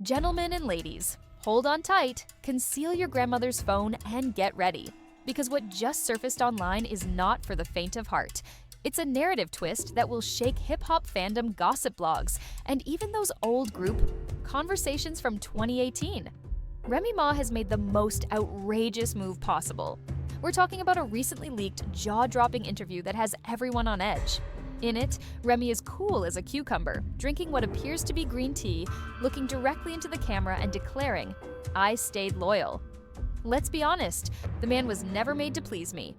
Gentlemen and ladies, hold on tight, conceal your grandmother's phone, and get ready. Because what just surfaced online is not for the faint of heart. It's a narrative twist that will shake hip-hop fandom gossip blogs and even those old group conversations from 2018. Remy Ma has made the most outrageous move possible. We're talking about a recently leaked, jaw-dropping interview that has everyone on edge. In it, Remy is cool as a cucumber, drinking what appears to be green tea, looking directly into the camera and declaring, "I stayed loyal." Let's be honest, the man was never made to please me.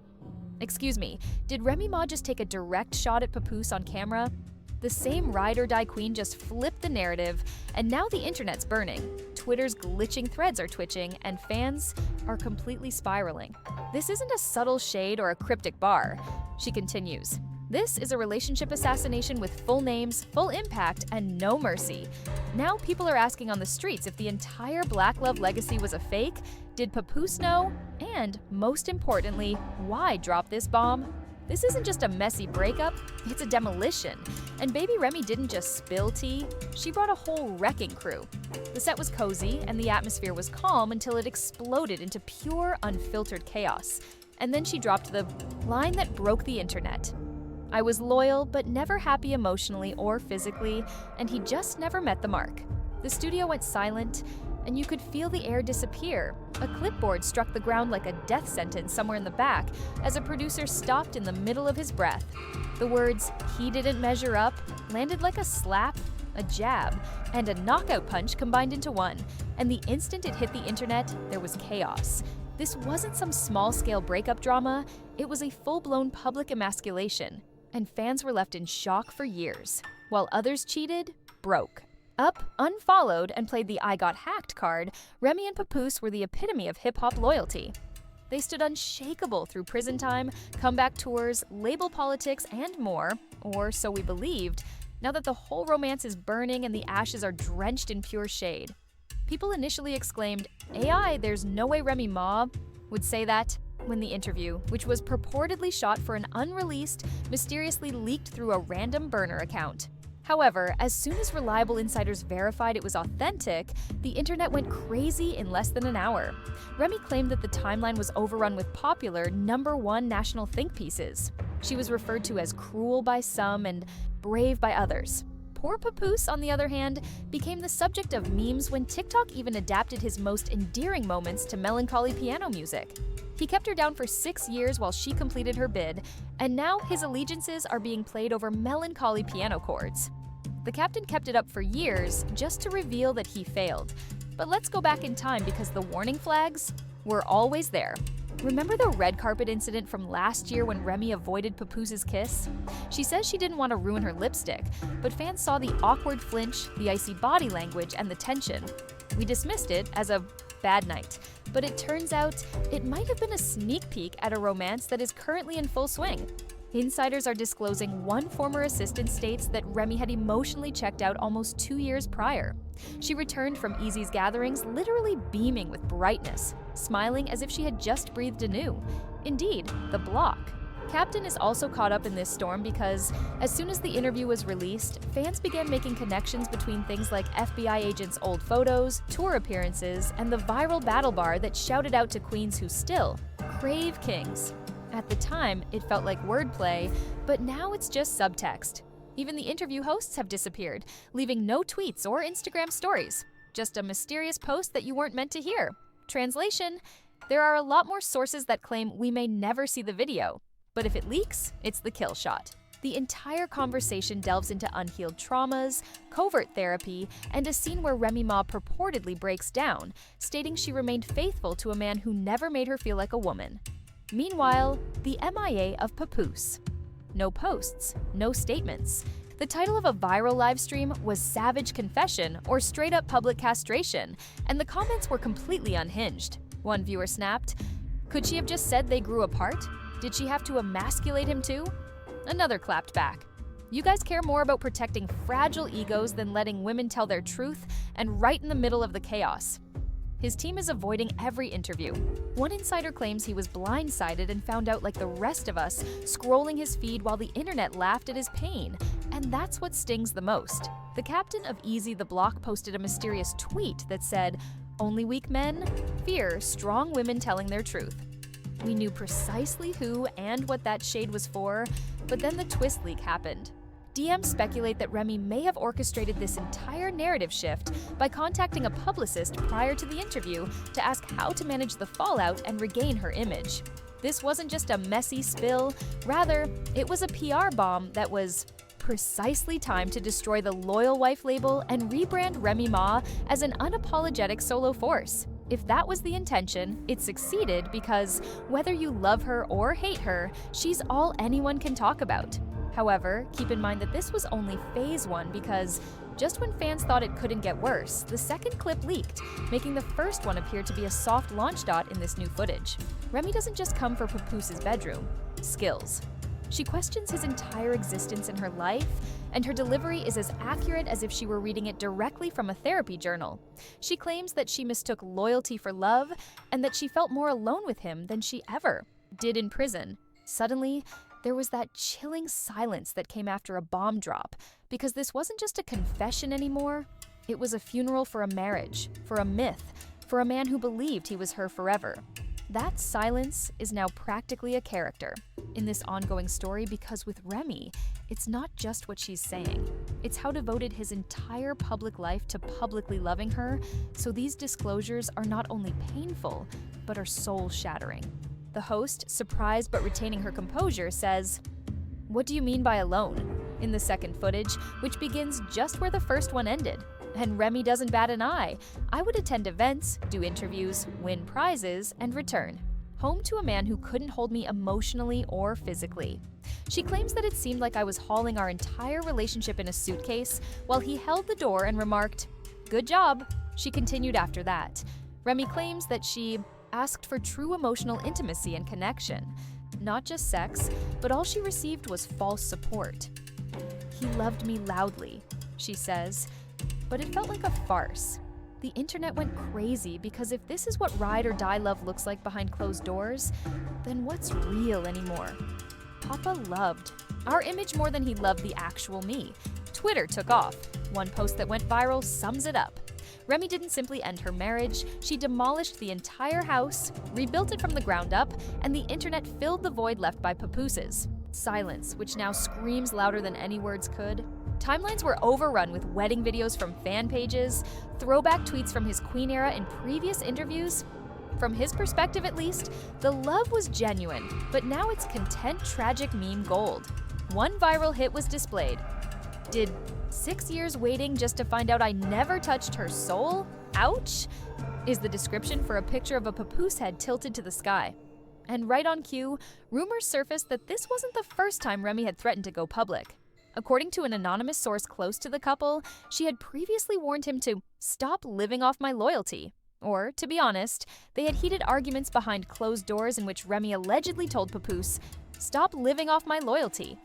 Excuse me, did Remy Ma just take a direct shot at Papoose on camera? The same ride-or-die queen just flipped the narrative, and now the internet's burning. Twitter's glitching threads are twitching, and fans are completely spiraling. This isn't a subtle shade or a cryptic bar. She continues. This is a relationship assassination with full names, full impact, and no mercy. Now people are asking on the streets if the entire Black Love legacy was a fake, did Papoose know, and, most importantly, why drop this bomb? This isn't just a messy breakup, it's a demolition. And baby Remy didn't just spill tea, she brought a whole wrecking crew. The set was cozy, and the atmosphere was calm until it exploded into pure, unfiltered chaos. And then she dropped the line that broke the internet. "I was loyal, but never happy emotionally or physically, and he just never met the mark." The studio went silent, and you could feel the air disappear. A clipboard struck the ground like a death sentence somewhere in the back as a producer stopped in the middle of his breath. The words, "he didn't measure up," landed like a slap, a jab, and a knockout punch combined into one, and the instant it hit the internet, there was chaos. This wasn't some small-scale breakup drama, it was a full-blown public emasculation. And fans were left in shock for years. While others cheated, broke. Up, unfollowed, and played the "I got hacked" card, Remy and Papoose were the epitome of hip-hop loyalty. They stood unshakable through prison time, comeback tours, label politics, and more, or so we believed, now that the whole romance is burning and the ashes are drenched in pure shade. People initially exclaimed, "AI, there's no way Remy Ma would say that," when the interview, which was purportedly shot for an unreleased, mysteriously leaked through a random burner account. However, as soon as reliable insiders verified it was authentic, the internet went crazy in less than an hour. Remy claimed that the timeline was overrun with popular #1 national think pieces. She was referred to as cruel by some and brave by others. Poor Papoose, on the other hand, became the subject of memes when TikTok even adapted his most endearing moments to melancholy piano music. He kept her down for 6 years while she completed her bid, and now his allegiances are being played over melancholy piano chords. The captain kept it up for years just to reveal that he failed. But let's go back in time because the warning flags were always there. Remember the red carpet incident from last year when Remy avoided Papoose's kiss? She says she didn't want to ruin her lipstick, but fans saw the awkward flinch, the icy body language, and the tension. We dismissed it as a bad night, but it turns out it might have been a sneak peek at a romance that is currently in full swing. Insiders are disclosing one former assistant states that Remy had emotionally checked out almost 2 years prior. She returned from Easy's gatherings literally beaming with brightness, smiling as if she had just breathed anew. Indeed, the block. Captain is also caught up in this storm because, as soon as the interview was released, fans began making connections between things like FBI agents' old photos, tour appearances, and the viral battle bar that shouted out to queens who still crave kings. At the time, it felt like wordplay, but now it's just subtext. Even the interview hosts have disappeared, leaving no tweets or Instagram stories. Just a mysterious post that you weren't meant to hear. Translation: there are a lot more sources that claim we may never see the video. But if it leaks, it's the kill shot. The entire conversation delves into unhealed traumas, covert therapy, and a scene where Remy Ma purportedly breaks down, stating she remained faithful to a man who never made her feel like a woman. Meanwhile, the MIA of Papoose. No posts, no statements. The title of a viral livestream was Savage Confession or Straight Up Public Castration, and the comments were completely unhinged. One viewer snapped, "Could she have just said they grew apart? Did she have to emasculate him too?" Another clapped back. "You guys care more about protecting fragile egos than letting women tell their truth, and right in the middle of the chaos." His team is avoiding every interview. One insider claims he was blindsided and found out like the rest of us, scrolling his feed while the internet laughed at his pain. And that's what stings the most. The captain of Easy the Block posted a mysterious tweet that said, "Only weak men fear strong women telling their truth." We knew precisely who and what that shade was for, but then the twist leak happened. DMs speculate that Remy may have orchestrated this entire narrative shift by contacting a publicist prior to the interview to ask how to manage the fallout and regain her image. This wasn't just a messy spill, rather, it was a PR bomb that was precisely timed to destroy the Loyal Wife label and rebrand Remy Ma as an unapologetic solo force. If that was the intention, it succeeded because, whether you love her or hate her, she's all anyone can talk about. However, keep in mind that this was only phase 1 because, just when fans thought it couldn't get worse, the second clip leaked, making the first one appear to be a soft launch dot in this new footage. Remy doesn't just come for Papoose's bedroom. Skills. She questions his entire existence in her life, and her delivery is as accurate as if she were reading it directly from a therapy journal. She claims that she mistook loyalty for love, and that she felt more alone with him than she ever did in prison. Suddenly, there was that chilling silence that came after a bomb drop, because this wasn't just a confession anymore. It was a funeral for a marriage, for a myth, for a man who believed he was her forever. That silence is now practically a character in this ongoing story because with Remy, it's not just what she's saying. It's how devoted his entire public life to publicly loving her, so these disclosures are not only painful, but are soul-shattering. The host, surprised but retaining her composure, says, "What do you mean by alone?" in the second footage, which begins just where the first one ended. And Remy doesn't bat an eye. "I would attend events, do interviews, win prizes, and return. Home to a man who couldn't hold me emotionally or physically." She claims that it seemed like I was hauling our entire relationship in a suitcase while he held the door and remarked, "Good job." She continued after that. Remy claims that she asked for true emotional intimacy and connection. Not just sex, but all she received was false support. "He loved me loudly," she says. But it felt like a farce. The internet went crazy because if this is what ride or die love looks like behind closed doors, then what's real anymore? Papa loved our image more than he loved the actual me. Twitter took off. One post that went viral sums it up. Remy didn't simply end her marriage, she demolished the entire house, rebuilt it from the ground up, and the internet filled the void left by Papoose's silence, which now screams louder than any words could. Timelines were overrun with wedding videos from fan pages, throwback tweets from his Queen era in previous interviews. From his perspective at least, the love was genuine, but now it's content tragic meme gold. One viral hit was displayed. Did 6 years waiting just to find out I never touched her soul? Ouch! Is the description for a picture of a papoose head tilted to the sky. And right on cue, rumors surfaced that this wasn't the first time Remy had threatened to go public. According to an anonymous source close to the couple, she had previously warned him to stop living off my loyalty. Or, to be honest, they had heated arguments behind closed doors in which Remy allegedly told Papoose, "Stop living off my loyalty."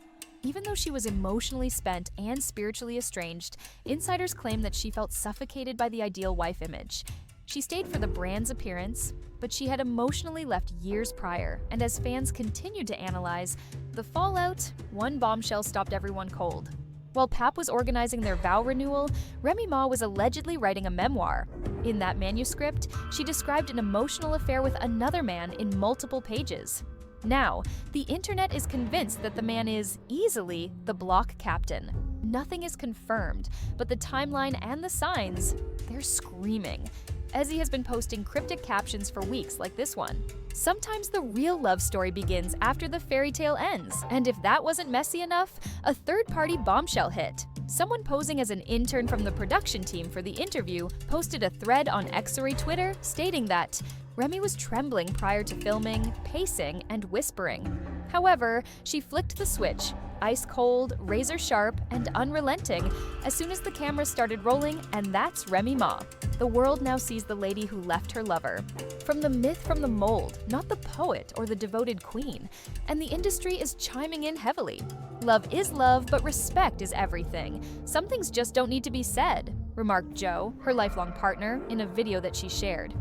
Even though she was emotionally spent and spiritually estranged, insiders claim that she felt suffocated by the ideal wife image. She stayed for the brand's appearance, but she had emotionally left years prior, and as fans continued to analyze the fallout, one bombshell stopped everyone cold. While Pap was organizing their vow renewal, Remy Ma was allegedly writing a memoir. In that manuscript, she described an emotional affair with another man in multiple pages. Now, the internet is convinced that the man is easily the block captain. Nothing is confirmed, but the timeline and the signs, they're screaming. Ezzy has been posting cryptic captions for weeks like this one. Sometimes the real love story begins after the fairy tale ends, and if that wasn't messy enough, a third-party bombshell hit. Someone posing as an intern from the production team for the interview posted a thread on Xorry Twitter stating that Remy was trembling prior to filming, pacing, and whispering. However, she flicked the switch, ice cold, razor sharp, and unrelenting, as soon as the camera started rolling, and that's Remy Ma. The world now sees the lady who left her lover. From the myth from the mold, not the poet or the devoted queen. And the industry is chiming in heavily. Love is love, but respect is everything. Some things just don't need to be said, remarked Jo, her lifelong partner, in a video that she shared.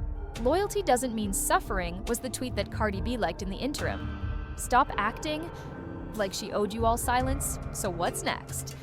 Loyalty doesn't mean suffering was the tweet that Cardi B liked in the interim. Stop acting like she owed you all silence, so what's next?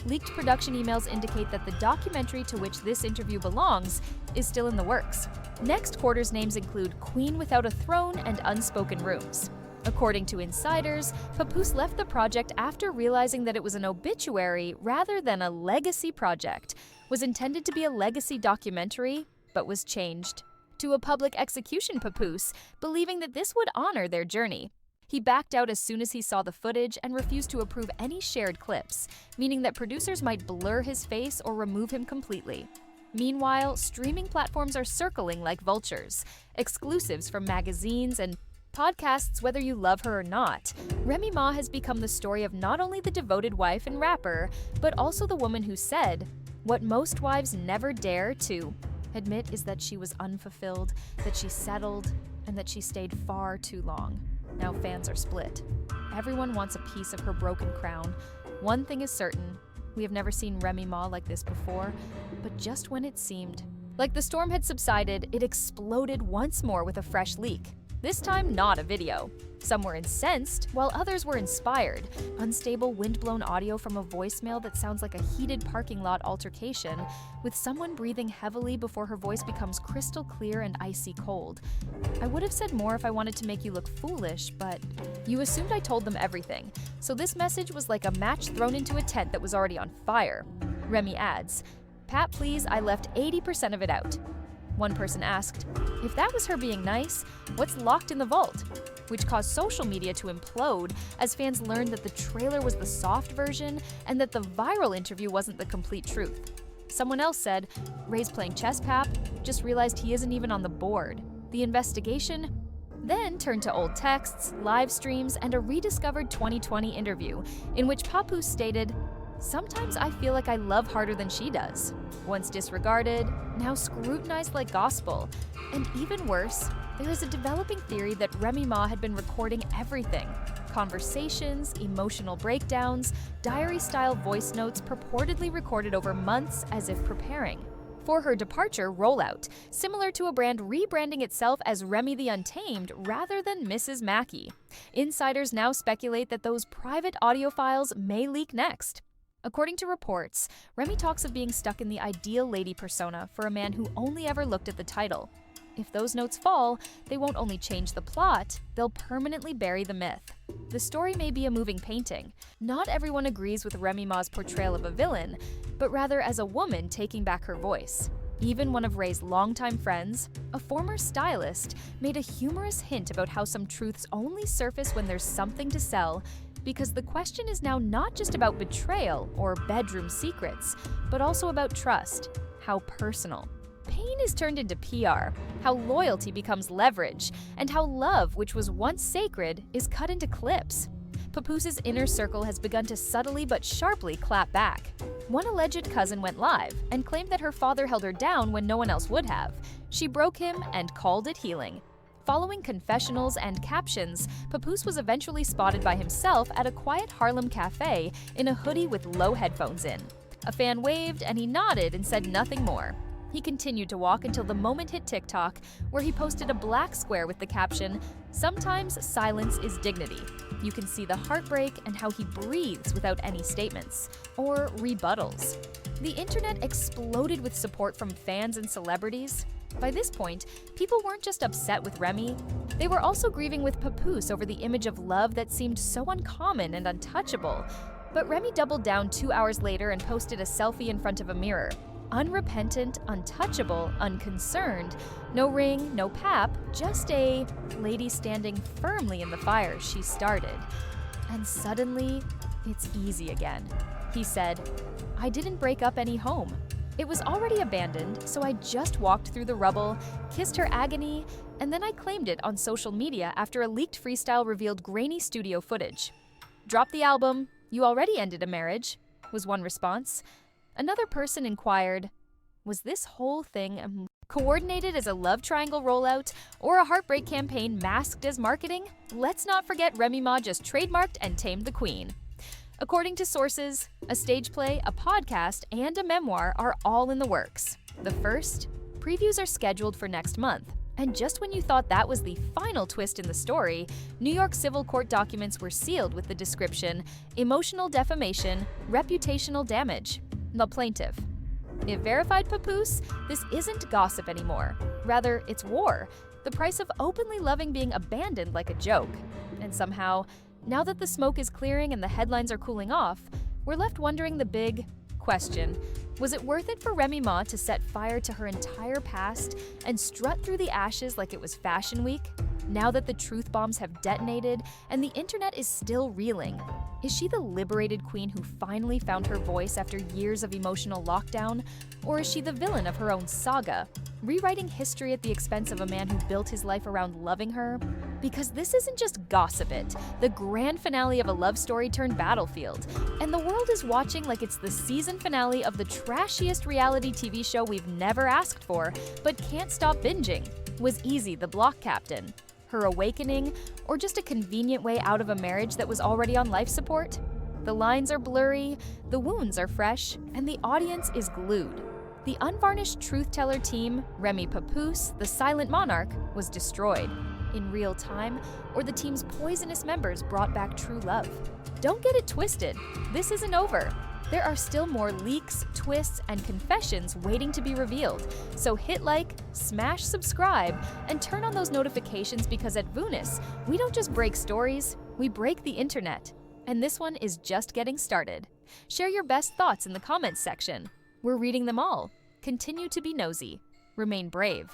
Leaked production emails indicate that the documentary to which this interview belongs is still in the works. Next quarter's names include Queen Without a Throne and Unspoken Rooms. According to insiders, Papoose left the project after realizing that it was an obituary rather than a legacy project, was intended to be a legacy documentary, but was changed to a public execution Papoose, believing that this would honor their journey. He backed out as soon as he saw the footage and refused to approve any shared clips, meaning that producers might blur his face or remove him completely. Meanwhile, streaming platforms are circling like vultures, exclusives from magazines and podcasts whether you love her or not. Remy Ma has become the story of not only the devoted wife and rapper, but also the woman who said, "What most wives never dare to admit is that she was unfulfilled, that she settled, and that she stayed far too long." Now fans are split. Everyone wants a piece of her broken crown. One thing is certain, we have never seen Remy Ma like this before, but just when it seemed like the storm had subsided, it exploded once more with a fresh leak. This time not a video. Some were incensed, while others were inspired. Unstable, wind-blown audio from a voicemail that sounds like a heated parking lot altercation, with someone breathing heavily before her voice becomes crystal clear and icy cold. I would have said more if I wanted to make you look foolish, but you assumed I told them everything, so this message was like a match thrown into a tent that was already on fire. Remy adds, "Pat, please, I left 80% of it out." One person asked, if that was her being nice, what's locked in the vault? Which caused social media to implode as fans learned that the trailer was the soft version and that the viral interview wasn't the complete truth. Someone else said, "Ray's playing chess, Pap, just realized he isn't even on the board." The investigation then turned to old texts, live streams, and a rediscovered 2020 interview in which Papoose stated, "Sometimes I feel like I love harder than she does." Once disregarded, now scrutinized like gospel. And even worse, there is a developing theory that Remy Ma had been recording everything. Conversations, emotional breakdowns, diary-style voice notes purportedly recorded over months as if preparing for her departure rollout, similar to a brand rebranding itself as Remy the Untamed rather than Mrs. Mackey. Insiders now speculate that those private audio files may leak next. According to reports, Remy talks of being stuck in the ideal lady persona for a man who only ever looked at the title. If those notes fall, they won't only change the plot, they'll permanently bury the myth. The story may be a moving painting. Not everyone agrees with Remy Ma's portrayal of a villain, but rather as a woman taking back her voice. Even one of Ray's longtime friends, a former stylist, made a humorous hint about how some truths only surface when there's something to sell, because the question is now not just about betrayal or bedroom secrets, but also about trust, how personal. Pain is turned into PR, how loyalty becomes leverage, and how love, which was once sacred, is cut into clips. Papoose's inner circle has begun to subtly but sharply clap back. One alleged cousin went live and claimed that her father held her down when no one else would have. She broke him and called it healing. Following confessionals and captions, Papoose was eventually spotted by himself at a quiet Harlem cafe in a hoodie with low headphones in. A fan waved and he nodded and said nothing more. He continued to walk until the moment hit TikTok, where he posted a black square with the caption, "Sometimes silence is dignity." You can see the heartbreak and how he breathes without any statements or rebuttals. The internet exploded with support from fans and celebrities. By this point, people weren't just upset with Remy, they were also grieving with Papoose over the image of love that seemed so uncommon and untouchable. But Remy doubled down 2 hours later and posted a selfie in front of a mirror. Unrepentant, untouchable, unconcerned, no ring, no pap, just a lady standing firmly in the fire she started. And suddenly, it's easy again. He said, "I didn't break up any home. It was already abandoned, so I just walked through the rubble, kissed her agony, and then I claimed it on social media after a leaked freestyle revealed grainy studio footage. Drop the album, you already ended a marriage," was one response. Another person inquired, was this whole thing coordinated as a love triangle rollout or a heartbreak campaign masked as marketing? Let's not forget Remy Ma just trademarked and tamed the queen. According to sources, a stage play, a podcast, and a memoir are all in the works. The first, previews are scheduled for next month, And just when you thought that was the final twist in the story, New York civil court documents were sealed with the description, emotional defamation, reputational damage. The plaintiff. If verified Papoose, this isn't gossip anymore. Rather, it's war, the price of openly loving being abandoned like a joke. And somehow, now that the smoke is clearing and the headlines are cooling off, we're left wondering the big question. Was it worth it for Remy Ma to set fire to her entire past and strut through the ashes like it was Fashion Week? Now that the truth bombs have detonated and the internet is still reeling, is she the liberated queen who finally found her voice after years of emotional lockdown? Or is she the villain of her own saga, rewriting history at the expense of a man who built his life around loving her? Because this isn't just Gossip It, the grand finale of a love story turned battlefield, and the world is watching like it's the season finale of the trashiest reality TV show we've never asked for, but can't stop binging. Was Easy the block captain? Her awakening, or just a convenient way out of a marriage that was already on life support? The lines are blurry, the wounds are fresh, and the audience is glued. The unvarnished truth-teller team, Remy Papoose, the silent monarch, was destroyed in real time, or the team's poisonous members brought back true love. Don't get it twisted, this isn't over. There are still more leaks, twists, and confessions waiting to be revealed, so hit like, smash subscribe, and turn on those notifications because at Venus, we don't just break stories, we break the internet. And this one is just getting started. Share your best thoughts in the comments section. We're reading them all. Continue to be nosy. Remain brave.